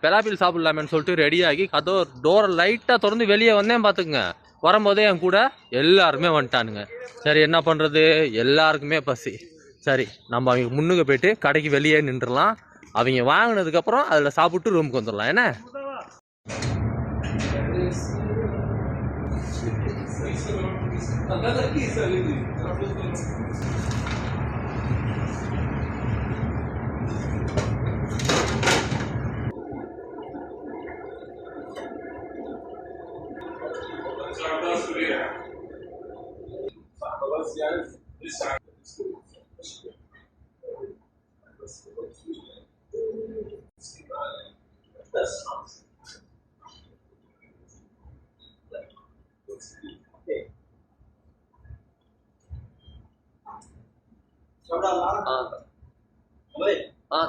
பெலாப்பில் சாப்பிடலாமேன்னு சொல்லிட்டு ரெடியாகி டோரை லைட்டாக திறந்து வெளியே வந்தேன் பார்த்துக்குங்க. வரும்போதே என் கூட எல்லாருமே வந்துட்டானுங்க. சரி என்ன பண்ணுறது, எல்லாருக்குமே பசி. சரி நம்ம அவங்க முன்னுக்கு போயிட்டு கடைக்கு வெளியே நின்றுடலாம். அவங்க வாங்கினதுக்கப்புறம் அதில் சாப்பிட்டு ரூமுக்கு வந்துடலாம். என்ன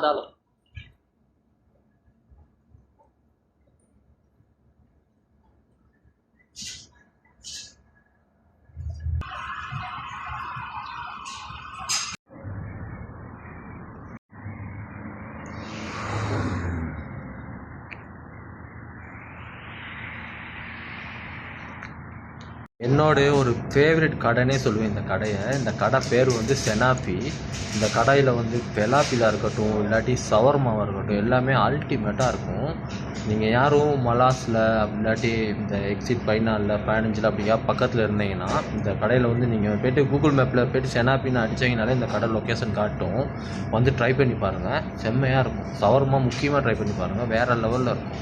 தாலும் என்னோட ஒரு ஃபேவரட் கடைனே சொல்லுவேன் இந்த கடையை. இந்த கடை பேர் வந்து செனாப்பி. இந்த கடையில் வந்து பெலாப்பிலாக இருக்கட்டும், இல்லாட்டி சவர்மாவாக இருக்கட்டும், எல்லாமே அல்டிமேட்டாக இருக்கும். நீங்கள் யாரும் மலாஸில் இல்லாட்டி இந்த எக்ஸிட் 14 15 அப்படியா பக்கத்தில் இருந்தீங்கன்னா இந்த கடையில் வந்து நீங்கள் போய்ட்டு கூகுள் மேப்பில் போய்ட்டு செனாப்பின்னு அடித்தீங்கனாலே இந்த கடை லொக்கேஷன் காட்டும். வந்து ட்ரை பண்ணி பாருங்கள், செம்மையாக இருக்கும். சவர்மா முக்கியமாக ட்ரை பண்ணி பாருங்கள், வேறு லெவலில் இருக்கும்.